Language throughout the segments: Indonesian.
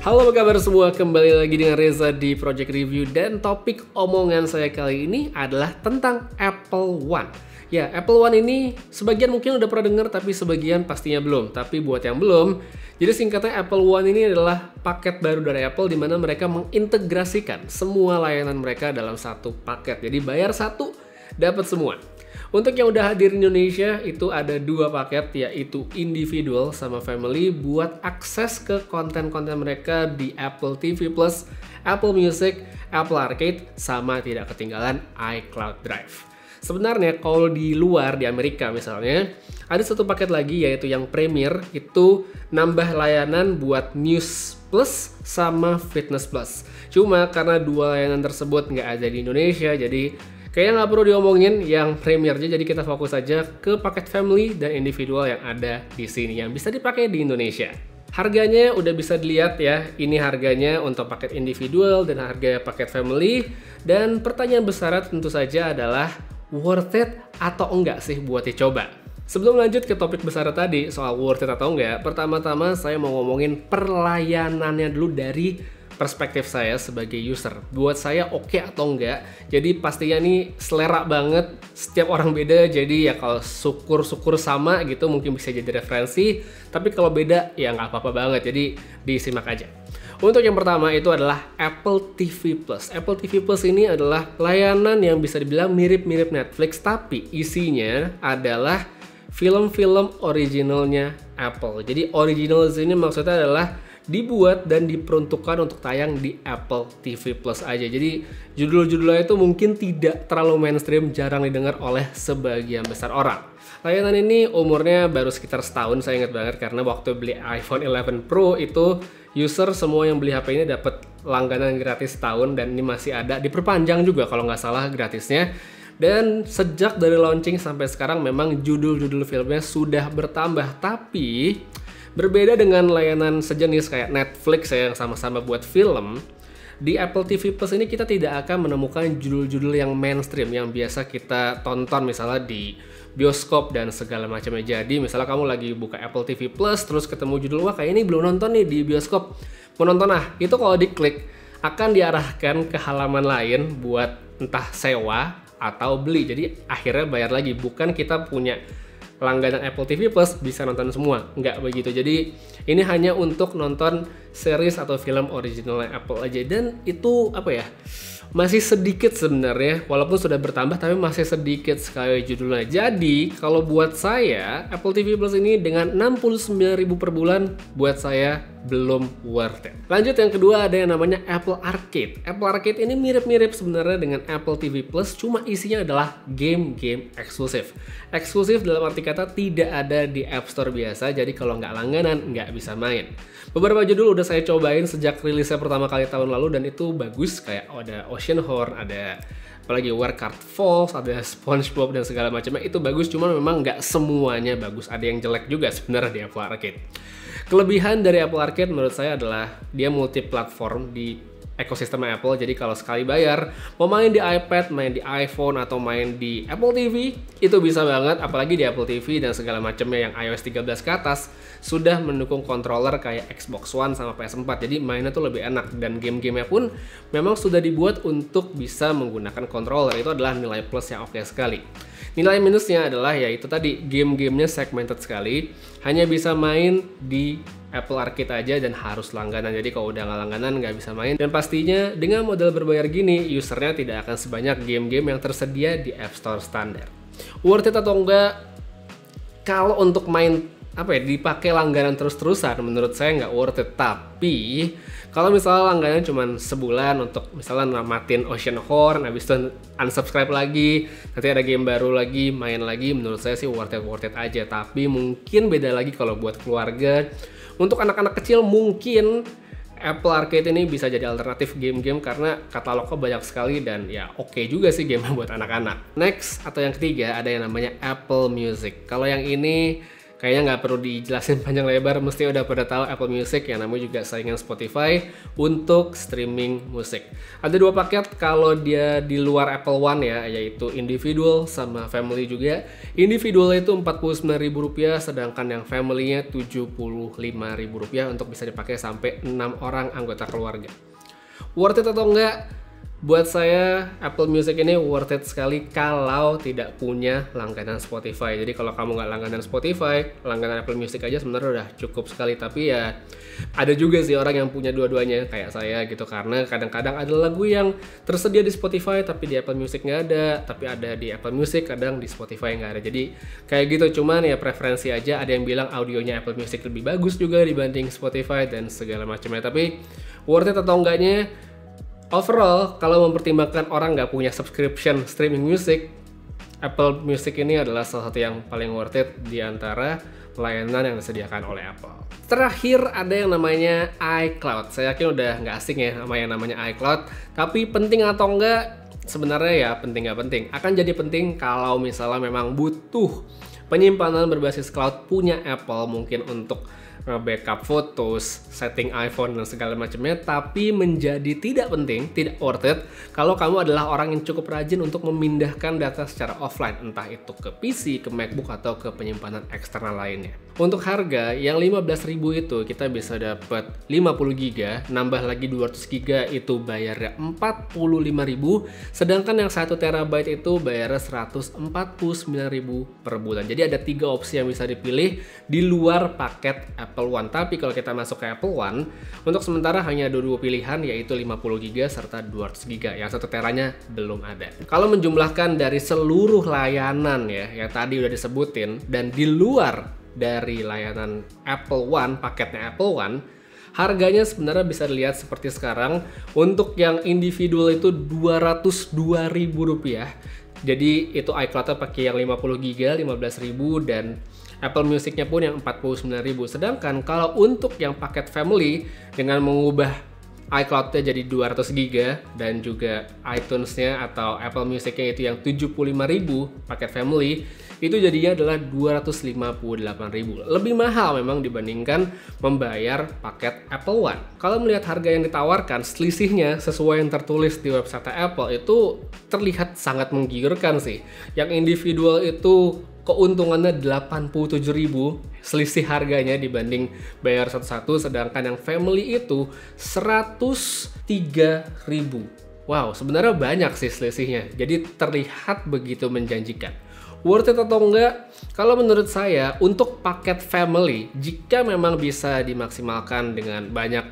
Halo, apa kabar semua? Kembali lagi dengan Reza di Project Review, dan topik omongan saya kali ini adalah tentang Apple One. Ya, Apple One ini sebagian mungkin udah pernah dengar, tapi sebagian pastinya belum. Tapi buat yang belum, jadi singkatnya Apple One ini adalah paket baru dari Apple di mana mereka mengintegrasikan semua layanan mereka dalam satu paket. Jadi bayar satu, dapat semua. Untuk yang udah hadir di Indonesia, itu ada dua paket, yaitu individual sama family, buat akses ke konten-konten mereka di Apple TV+, Apple Music, Apple Arcade, sama tidak ketinggalan iCloud Drive. Sebenarnya kalau di luar, di Amerika misalnya, ada satu paket lagi yaitu yang Premier, itu nambah layanan buat News Plus sama Fitness Plus. Cuma karena dua layanan tersebut nggak ada di Indonesia, jadi kayaknya nggak perlu diomongin yang Premier aja, jadi kita fokus aja ke paket family dan individual yang ada di sini yang bisa dipakai di Indonesia. Harganya udah bisa dilihat ya, ini harganya untuk paket individual dan harga paket family. Dan pertanyaan besar tentu saja adalah worth it atau enggak sih buat dicoba? Sebelum lanjut ke topik besar tadi soal worth it atau enggak, pertama-tama saya mau ngomongin perlayanannya dulu dari perspektif saya sebagai user. Buat saya oke atau enggak, jadi pastinya nih selera banget, setiap orang beda, jadi ya kalau syukur-syukur sama gitu mungkin bisa jadi referensi, tapi kalau beda ya nggak apa-apa banget, jadi disimak aja. Untuk yang pertama itu adalah Apple TV Plus. Apple TV Plus ini adalah layanan yang bisa dibilang mirip-mirip Netflix, tapi isinya adalah film-film originalnya Apple. Jadi original di sini maksudnya adalah dibuat dan diperuntukkan untuk tayang di Apple TV Plus aja. Jadi judul-judulnya itu mungkin tidak terlalu mainstream, jarang didengar oleh sebagian besar orang. Layanan ini umurnya baru sekitar setahun, saya ingat banget karena waktu beli iPhone 11 Pro itu user semua yang beli HP ini dapat langganan gratis setahun, dan ini masih ada, diperpanjang juga kalau nggak salah gratisnya. Dan sejak dari launching sampai sekarang memang judul-judul filmnya sudah bertambah, tapi berbeda dengan layanan sejenis kayak Netflix ya, yang sama-sama buat film. Di Apple TV Plus ini kita tidak akan menemukan judul-judul yang mainstream yang biasa kita tonton misalnya di bioskop dan segala macamnya. Jadi misalnya kamu lagi buka Apple TV Plus terus ketemu judul, wah kayak ini belum nonton nih di bioskop, mau nonton, itu kalau diklik akan diarahkan ke halaman lain buat entah sewa atau beli. Jadi akhirnya bayar lagi, bukan kita punya langganan Apple TV Plus bisa nonton semua, nggak begitu. Jadi ini hanya untuk nonton series atau film original Apple aja, dan itu apa ya, masih sedikit sebenarnya, walaupun sudah bertambah tapi masih sedikit sekali judulnya. Jadi kalau buat saya Apple TV Plus ini dengan 69.000 per bulan buat saya belum worth it. Lanjut yang kedua ada yang namanya Apple Arcade. Apple Arcade ini mirip-mirip sebenarnya dengan Apple TV Plus, cuma isinya adalah game-game eksklusif. Eksklusif dalam arti kata tidak ada di App Store biasa, jadi kalau nggak langganan nggak bisa main. Beberapa judul udah saya cobain sejak rilisnya pertama kali tahun lalu dan itu bagus, kayak ada Oceanhorn, ada apalagi Where Card Falls, ada SpongeBob dan segala macamnya, itu bagus, cuma memang nggak semuanya bagus, ada yang jelek juga sebenarnya di Apple Arcade. Kelebihan dari Apple Arcade menurut saya adalah dia multi platform di ekosistem Apple. Jadi kalau sekali bayar, mau main di iPad, main di iPhone, atau main di Apple TV, itu bisa banget. Apalagi di Apple TV dan segala macamnya yang iOS 13 ke atas sudah mendukung controller kayak Xbox One sama PS4. Jadi mainnya tuh lebih enak, dan game-gamenya pun memang sudah dibuat untuk bisa menggunakan controller. Itu adalah nilai plus yang oke sekali. Nilai minusnya adalah ya itu tadi, game-gamenya segmented sekali, hanya bisa main di Apple Arcade aja dan harus langganan. Jadi kalau udah nggak langganan nggak bisa main. Dan pastinya dengan model berbayar gini, usernya tidak akan sebanyak game-game yang tersedia di App Store standar. Worth it atau enggak? Kalau untuk main apa ya, dipakai langganan terus-terusan, menurut saya nggak worth it. Tapi kalau misalnya langganan cuma sebulan untuk misalnya namatin Oceanhorn, habis itu unsubscribe lagi, nanti ada game baru lagi, main lagi, menurut saya sih worth it aja. Tapi mungkin beda lagi kalau buat keluarga. Untuk anak-anak kecil mungkin Apple Arcade ini bisa jadi alternatif game-game karena katalognya banyak sekali dan ya oke juga sih game buat anak-anak. Next atau yang ketiga ada yang namanya Apple Music. Kalau yang ini Kayaknya nggak perlu dijelasin panjang lebar, mesti udah pada tahu Apple Music yang namanya juga saingan Spotify untuk streaming musik. Ada dua paket kalau dia di luar Apple One ya, yaitu individual sama family juga. Individual itu Rp49.000, sedangkan yang family-nya Rp75.000 untuk bisa dipakai sampai 6 orang anggota keluarga. Worth it atau enggak? Buat saya, Apple Music ini worth it sekali kalau tidak punya langganan Spotify. Jadi kalau kamu nggak langganan Spotify, langganan Apple Music aja sebenarnya udah cukup sekali. Tapi ya ada juga sih orang yang punya dua-duanya kayak saya gitu. Karena kadang-kadang ada lagu yang tersedia di Spotify tapi di Apple Music nggak ada. Tapi ada di Apple Music, kadang di Spotify nggak ada. Jadi kayak gitu, cuman ya preferensi aja. Ada yang bilang audionya Apple Music lebih bagus juga dibanding Spotify dan segala macamnya. Tapi worth it atau enggaknya? Overall, kalau mempertimbangkan orang nggak punya subscription streaming music, Apple Music ini adalah salah satu yang paling worth it di antara layanan yang disediakan oleh Apple. Terakhir ada yang namanya iCloud. Saya yakin udah nggak asing ya sama yang namanya iCloud. Tapi penting atau enggak? Sebenarnya ya penting nggak penting. Akan jadi penting kalau misalnya memang butuh penyimpanan berbasis cloud punya Apple, mungkin untuk backup fotos, setting iPhone dan segala macamnya, tapi menjadi tidak penting, tidak worth it kalau kamu adalah orang yang cukup rajin untuk memindahkan data secara offline, entah itu ke PC, ke MacBook atau ke penyimpanan eksternal lainnya. Untuk harga yang 15.000 itu kita bisa dapat 50 GB, nambah lagi 200 GB itu bayarnya 45.000, sedangkan yang 1 TB itu bayarnya 149.000 per bulan. Jadi ada 3 opsi yang bisa dipilih di luar paket Apple One. Tapi kalau kita masuk ke Apple One, untuk sementara hanya ada 2 pilihan, yaitu 50 GB serta 200 GB. Yang 1 teranya belum ada. Kalau menjumlahkan dari seluruh layanan ya, yang tadi udah disebutin, dan di luar dari layanan Apple One, paketnya Apple One, harganya sebenarnya bisa dilihat seperti sekarang. Untuk yang individual itu Rp202.000. Jadi itu iCloud-nya pakai yang 50 GB, 15.000, dan Apple Music-nya pun yang 49.000. Sedangkan kalau untuk yang paket family dengan mengubah iCloud-nya jadi 200 GB dan juga iTunes-nya atau Apple Music-nya itu yang 75.000 paket family, itu jadinya adalah 258.000. Lebih mahal memang dibandingkan membayar paket Apple One. Kalau melihat harga yang ditawarkan, selisihnya sesuai yang tertulis di website Apple itu terlihat sangat menggiurkan sih. Yang individual itu keuntungannya 87.000 selisih harganya dibanding bayar satu-satu, sedangkan yang family itu 103.000. Wow, sebenarnya banyak sih selisihnya. Jadi terlihat begitu menjanjikan. Worth it atau enggak? Kalau menurut saya untuk paket family, jika memang bisa dimaksimalkan dengan banyak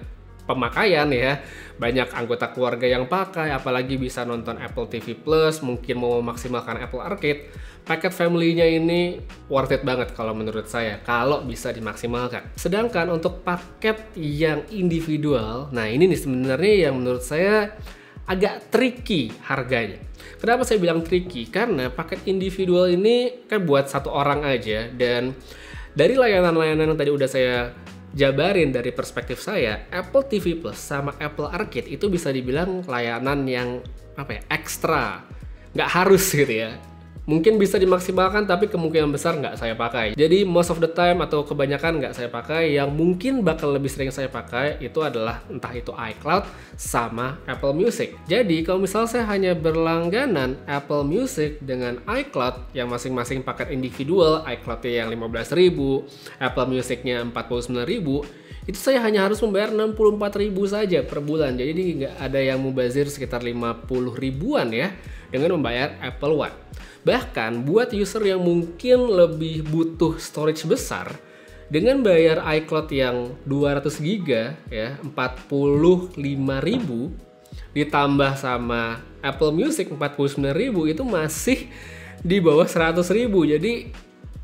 pemakaian ya, banyak anggota keluarga yang pakai, apalagi bisa nonton Apple TV Plus, mungkin mau memaksimalkan Apple Arcade, paket family-nya ini worth it banget kalau menurut saya, kalau bisa dimaksimalkan. Sedangkan untuk paket yang individual, nah ini nih sebenarnya yang menurut saya agak tricky harganya. Kenapa saya bilang tricky? Karena paket individual ini kan buat satu orang aja, dan dari layanan-layanan yang tadi udah saya jabarin dari perspektif saya, Apple TV Plus sama Apple Arcade itu bisa dibilang layanan yang ekstra, nggak harus gitu ya. Mungkin bisa dimaksimalkan, tapi kemungkinan besar nggak saya pakai. Jadi most of the time atau kebanyakan nggak saya pakai. Yang mungkin bakal lebih sering saya pakai itu adalah entah itu iCloud sama Apple Music. Jadi kalau misalnya saya hanya berlangganan Apple Music dengan iCloud yang masing-masing paket individual, iCloud-nya yang 15.000, Apple Music-nya 49.000, itu saya hanya harus membayar 64.000 saja per bulan. Jadi nggak ada yang mubazir sekitar 50 ribuan ya dengan membayar Apple One. Bahkan buat user yang mungkin lebih butuh storage besar, dengan bayar iCloud yang 200 GB ya, 45.000 ditambah sama Apple Music 49.000, itu masih di bawah 100.000. Jadi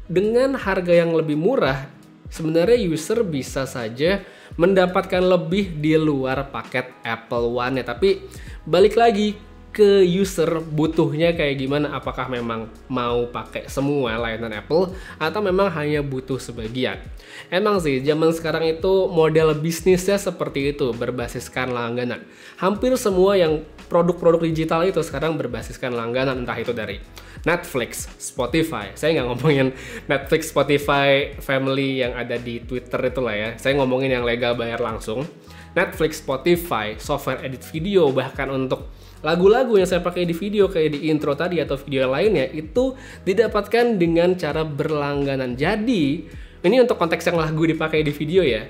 dengan harga yang lebih murah, sebenarnya user bisa saja mendapatkan lebih di luar paket Apple One ya. Tapi balik lagi, ke user butuhnya kayak gimana, apakah memang mau pakai semua layanan Apple atau memang hanya butuh sebagian. Emang sih zaman sekarang itu model bisnisnya seperti itu, berbasiskan langganan. Hampir semua yang produk-produk digital itu sekarang berbasiskan langganan, entah itu dari Netflix, Spotify. Saya nggak ngomongin Netflix, Spotify, Family yang ada di Twitter itulah ya. Saya ngomongin yang legal bayar langsung. Netflix, Spotify, software edit video, bahkan untuk lagu-lagu yang saya pakai di video kayak di intro tadi atau video lainnya itu didapatkan dengan cara berlangganan. Jadi ini untuk konteks yang lagu dipakai di video ya.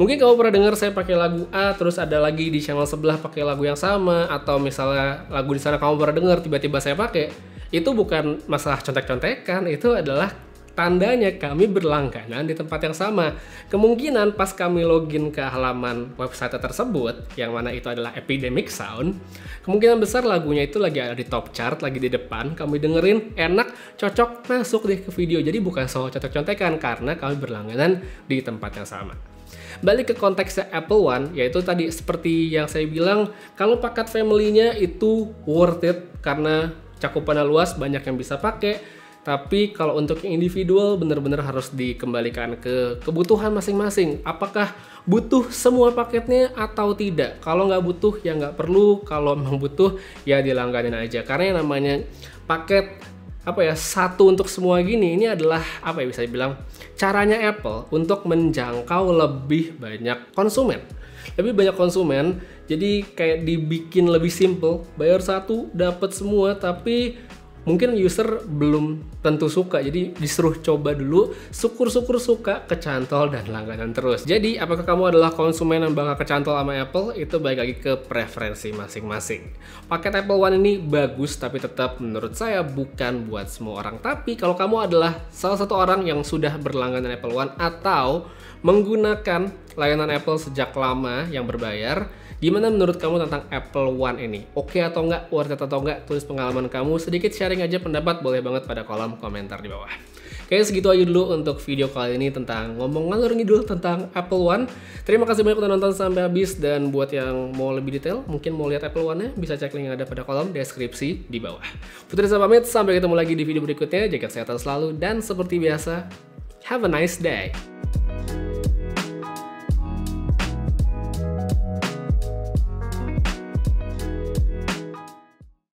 Mungkin kamu pernah dengar saya pakai lagu A, terus ada lagi di channel sebelah pakai lagu yang sama, atau misalnya lagu di sana kamu pernah dengar tiba-tiba saya pakai. Itu bukan masalah contek-contekan, itu adalah tandanya kami berlangganan di tempat yang sama. Kemungkinan pas kami login ke halaman website tersebut, yang mana itu adalah Epidemic Sound, kemungkinan besar lagunya itu lagi ada di top chart, lagi di depan, kami dengerin, enak, cocok, masuk deh ke video. Jadi bukan soal contek-contekan, karena kami berlangganan di tempat yang sama. Balik ke konteksnya Apple One, yaitu tadi seperti yang saya bilang, kalau paket family-nya itu worth it, karena cakupannya luas, banyak yang bisa pakai. Tapi kalau untuk yang individual benar-benar harus dikembalikan ke kebutuhan masing-masing. Apakah butuh semua paketnya atau tidak? Kalau nggak butuh ya nggak perlu. Kalau memang butuh ya dilangganin aja. Karena yang namanya paket satu untuk semua gini, ini adalah bisa dibilang caranya Apple untuk menjangkau lebih banyak konsumen. Lebih banyak konsumen, jadi kayak dibikin lebih simple. Bayar satu dapat semua, tapi mungkin user belum tentu suka, jadi disuruh coba dulu, syukur-syukur suka, kecantol, dan langganan terus. Jadi, apakah kamu adalah konsumen yang bakal kecantol sama Apple? Itu balik lagi ke preferensi masing-masing. Paket Apple One ini bagus, tapi tetap menurut saya bukan buat semua orang. Tapi, kalau kamu adalah salah satu orang yang sudah berlangganan Apple One atau menggunakan layanan Apple sejak lama yang berbayar, gimana menurut kamu tentang Apple One ini? Oke atau enggak? Worth it atau enggak? Tulis pengalaman kamu, sedikit sharing aja pendapat, boleh banget pada kolom komentar di bawah. Kayaknya segitu aja dulu untuk video kali ini tentang ngomong ngalur ngidul tentang Apple One. Terima kasih banyak udah nonton sampai habis, dan buat yang mau lebih detail, mungkin mau lihat Apple One-nya, bisa cek link yang ada pada kolom deskripsi di bawah. Putri Reza pamit, sampai ketemu lagi di video berikutnya, jaga kesehatan selalu, dan seperti biasa, have a nice day!